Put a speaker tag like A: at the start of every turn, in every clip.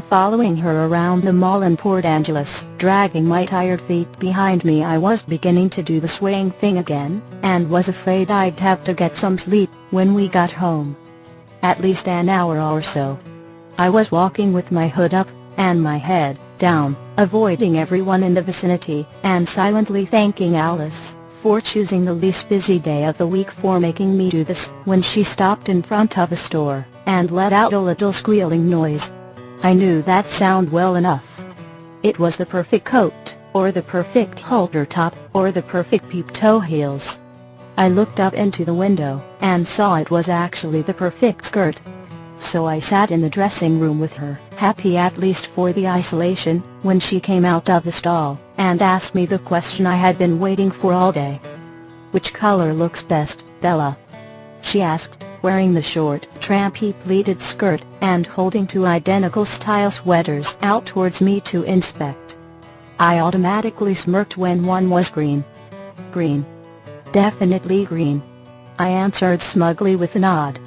A: following her around the mall in Port Angeles, dragging my tired feet behind me. I was beginning to do the swaying thing again, and was afraid I'd have to get some sleep when we got home. At least an hour or so. I was walking with my hood up, and my head down, avoiding everyone in the vicinity, and silently thanking Alice for choosing the least busy day of the week for making me do this, when she stopped in front of a store, and let out a little squealing noise. I knew that sound well enough. It was the perfect coat, or the perfect halter top, or the perfect peep-toe heels. I looked up into the window, and saw it was actually the perfect skirt. So I sat in the dressing room with her, happy at least for the isolation, when she came out of the stall, and asked me the question I had been waiting for all day. "Which color looks best, Bella?" she asked, wearing the short, trampy pleated skirt, and holding two identical style sweaters out towards me to inspect. I automatically smirked when one was green. "Green. Definitely green," I answered smugly with a nod.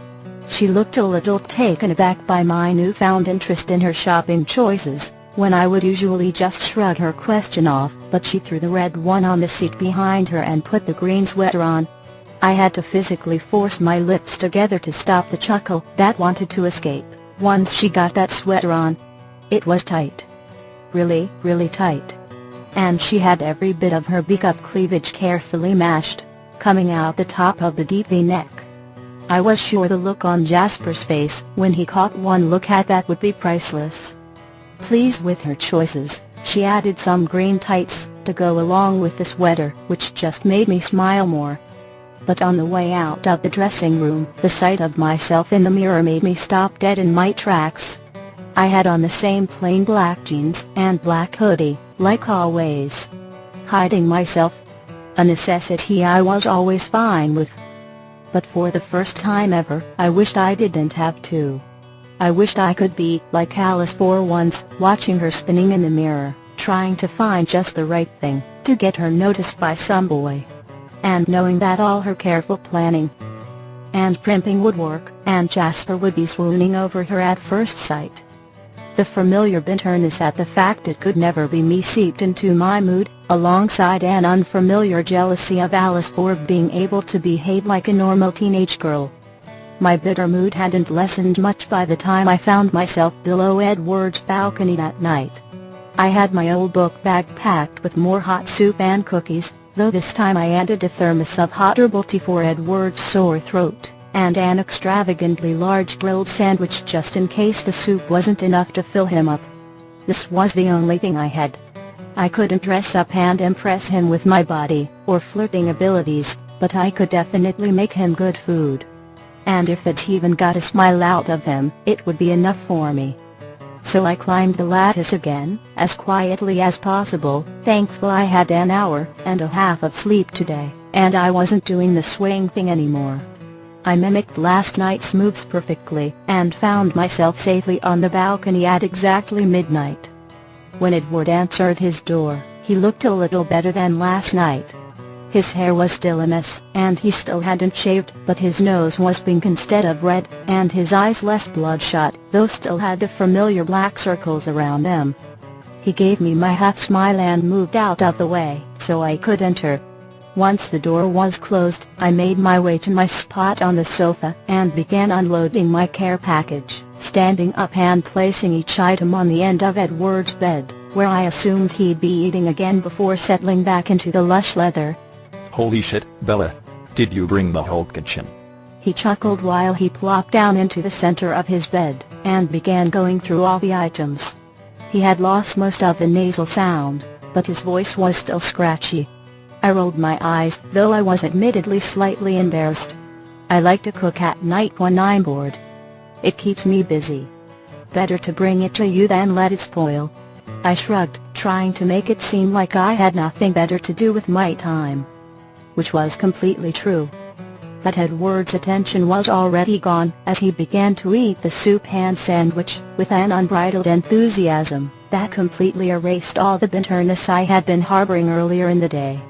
A: She looked a little taken aback by my newfound interest in her shopping choices, when I would usually just shrug her question off, but she threw the red one on the seat behind her and put the green sweater on. I had to physically force my lips together to stop the chuckle that wanted to escape, once she got that sweater on. It was tight. Really, really tight. And she had every bit of her beak-up cleavage carefully mashed, coming out the top of the deep V-neck. I was sure the look on Jasper's face when he caught one look at that would be priceless. Pleased with her choices, she added some green tights to go along with the sweater, which just made me smile more. But on the way out of the dressing room, the sight of myself in the mirror made me stop dead in my tracks. I had on the same plain black jeans and black hoodie, like always. Hiding myself, a necessity I was always fine with. But for the first time ever, I wished I didn't have to. I wished I could be like Alice for once, watching her spinning in the mirror, trying to find just the right thing to get her noticed by some boy. And knowing that all her careful planning and primping would work, and Jasper would be swooning over her at first sight. The familiar bitterness at the fact it could never be me seeped into my mood, alongside an unfamiliar jealousy of Alice for being able to behave like a normal teenage girl. My bitter mood hadn't lessened much by the time I found myself below Edward's balcony that night. I had my old book bag packed with more hot soup and cookies, though this time I added a thermos of hot herbal tea for Edward's sore throat, and an extravagantly large grilled sandwich just in case the soup wasn't enough to fill him up. This was the only thing I had. I couldn't dress up and impress him with my body or flirting abilities, but I could definitely make him good food. And if it even got a smile out of him, it would be enough for me. So I climbed the lattice again, as quietly as possible, thankful I had an hour and a half of sleep today, and I wasn't doing the swaying thing anymore. I mimicked last night's moves perfectly, and found myself safely on the balcony at exactly midnight. When Edward answered his door, he looked a little better than last night. His hair was still a mess, and he still hadn't shaved, but his nose was pink instead of red, and his eyes less bloodshot, though still had the familiar black circles around them. He gave me my half-smile and moved out of the way, so I could enter. Once the door was closed, I made my way to my spot on the sofa, and began unloading my care package, standing up and placing each item on the end of Edward's bed, where I assumed he'd be eating again before settling back into the lush leather.
B: "Holy shit, Bella. Did you bring the whole kitchen?"
A: He chuckled while he plopped down into the center of his bed, and began going through all the items. He had lost most of the nasal sound, but his voice was still scratchy. I rolled my eyes, though I was admittedly slightly embarrassed. I like to cook at night when I'm bored. It keeps me busy. Better to bring it to you than let it spoil. I shrugged, trying to make it seem like I had nothing better to do with my time. Which was completely true. But Edward's attention was already gone, as he began to eat the soup and sandwich, with an unbridled enthusiasm that completely erased all the bitterness I had been harboring earlier in the day.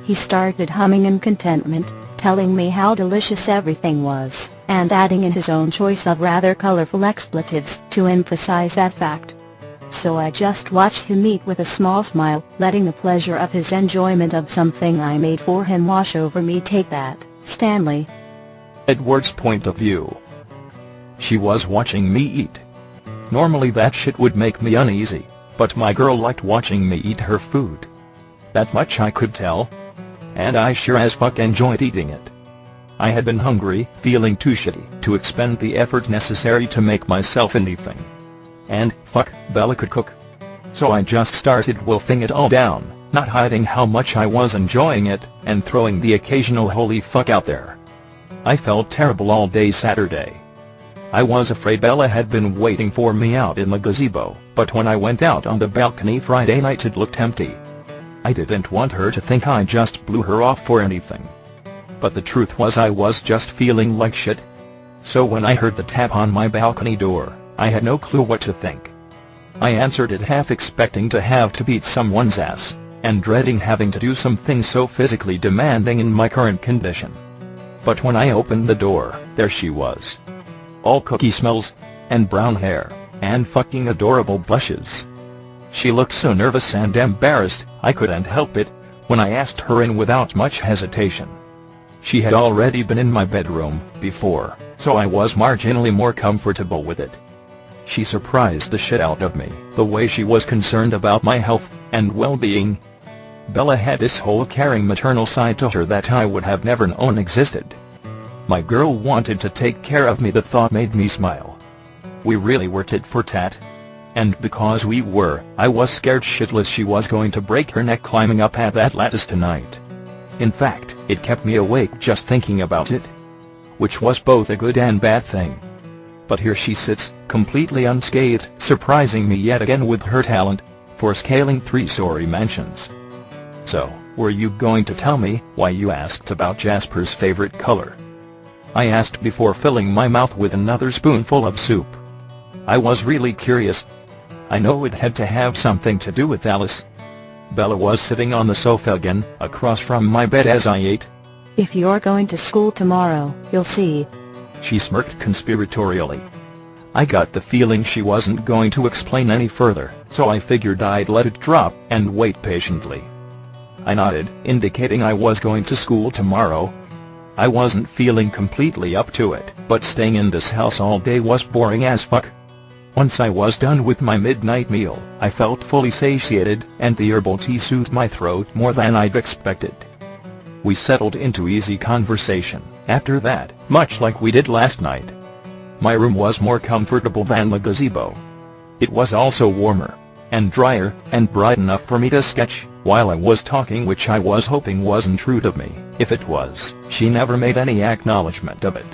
A: He started humming in contentment, telling me how delicious everything was, and adding in his own choice of rather colorful expletives to emphasize that fact. So I just watched him eat with a small smile, letting the pleasure of his enjoyment of something I made for him wash over me. Take that, Stanley.
B: Edward's point of view. She was watching me eat. Normally that shit would make me uneasy, but my girl liked watching me eat her food. That much I could tell. And I sure as fuck enjoyed eating it. I had been hungry, feeling too shitty to expend the effort necessary to make myself anything. And, fuck, Bella could cook. So I just started wolfing it all down, not hiding how much I was enjoying it, and throwing the occasional holy fuck out there. I felt terrible all day Saturday. I was afraid Bella had been waiting for me out in the gazebo, but when I went out on the balcony Friday night it looked empty. I didn't want her to think I just blew her off for anything. But the truth was I was just feeling like shit. So when I heard the tap on my balcony door, I had no clue what to think. I answered it half expecting to have to beat someone's ass, and dreading having to do something so physically demanding in my current condition. But when I opened the door, there she was. All cookie smells, and brown hair, and fucking adorable blushes. She looked so nervous and embarrassed, I couldn't help it, when I asked her in without much hesitation. She had already been in my bedroom before, so I was marginally more comfortable with it. She surprised the shit out of me, the way she was concerned about my health and well-being. Bella had this whole caring maternal side to her that I would have never known existed. My girl wanted to take care of me. The thought made me smile. We really were tit for tat. And because we were, I was scared shitless she was going to break her neck climbing up at that lattice tonight. In fact, it kept me awake just thinking about it. Which was both a good and bad thing. But here she sits, completely unscathed, surprising me yet again with her talent for scaling 3-story mansions. So, were you going to tell me why you asked about Jasper's favorite color? I asked before filling my mouth with another spoonful of soup. I was really curious. I know it had to have something to do with Alice. Bella was sitting on the sofa again, across from my bed as I ate.
A: If you're going to school tomorrow, you'll see.
B: She smirked conspiratorially. I got the feeling she wasn't going to explain any further, so I figured I'd let it drop and wait patiently. I nodded, indicating I was going to school tomorrow. I wasn't feeling completely up to it, but staying in this house all day was boring as fuck. Once I was done with my midnight meal, I felt fully satiated, and the herbal tea soothed my throat more than I'd expected. We settled into easy conversation after that, much like we did last night. My room was more comfortable than the gazebo. It was also warmer, and drier, and bright enough for me to sketch while I was talking, which I was hoping wasn't rude of me. If it was, she never made any acknowledgement of it.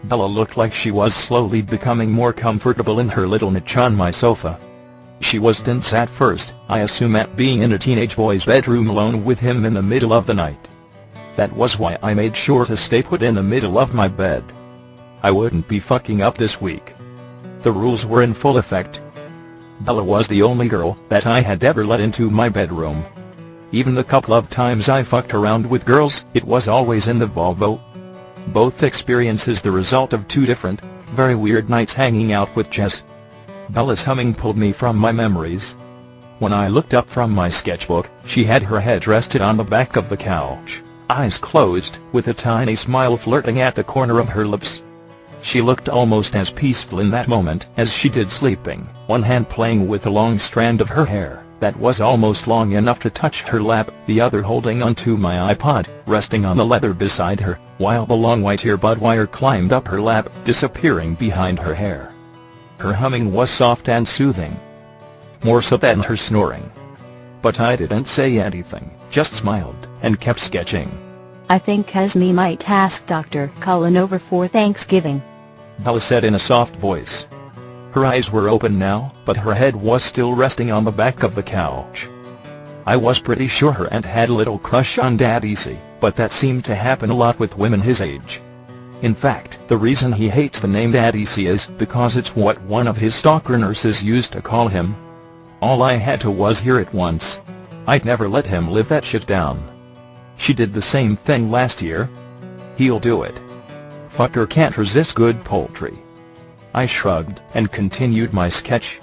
B: Bella looked like she was slowly becoming more comfortable in her little niche on my sofa. She was tense at first, I assume at being in a teenage boy's bedroom alone with him in the middle of the night. That was why I made sure to stay put in the middle of my bed. I wouldn't be fucking up this week. The rules were in full effect. Bella was the only girl that I had ever let into my bedroom. Even the couple of times I fucked around with girls, it was always in the Volvo. Both experiences the result of two different, very weird nights hanging out with Jess. Bella's humming pulled me from my memories. When I looked up from my sketchbook, she had her head rested on the back of the couch, eyes closed, with a tiny smile flirting at the corner of her lips. She looked almost as peaceful in that moment as she did sleeping, one hand playing with a long strand of her hair that was almost long enough to touch her lap, the other holding onto my iPod, resting on the leather beside her, while the long white earbud wire climbed up her lap, disappearing behind her hair. Her humming was soft and soothing. More so than her snoring. But I didn't say anything, just smiled, and kept sketching.
A: I think Esme might ask Dr. Cullen over for Thanksgiving,
B: Bella said in a soft voice. Her eyes were open now, but her head was still resting on the back of the couch. I was pretty sure her aunt had a little crush on Daddy C, but that seemed to happen a lot with women his age. In fact, the reason he hates the name Daddy C is because it's what one of his stalker nurses used to call him. All I had to was hear it once. I'd never let him live that shit down. She did the same thing last year. He'll do it. fucker can't resist good poultry. I shrugged and continued my sketch.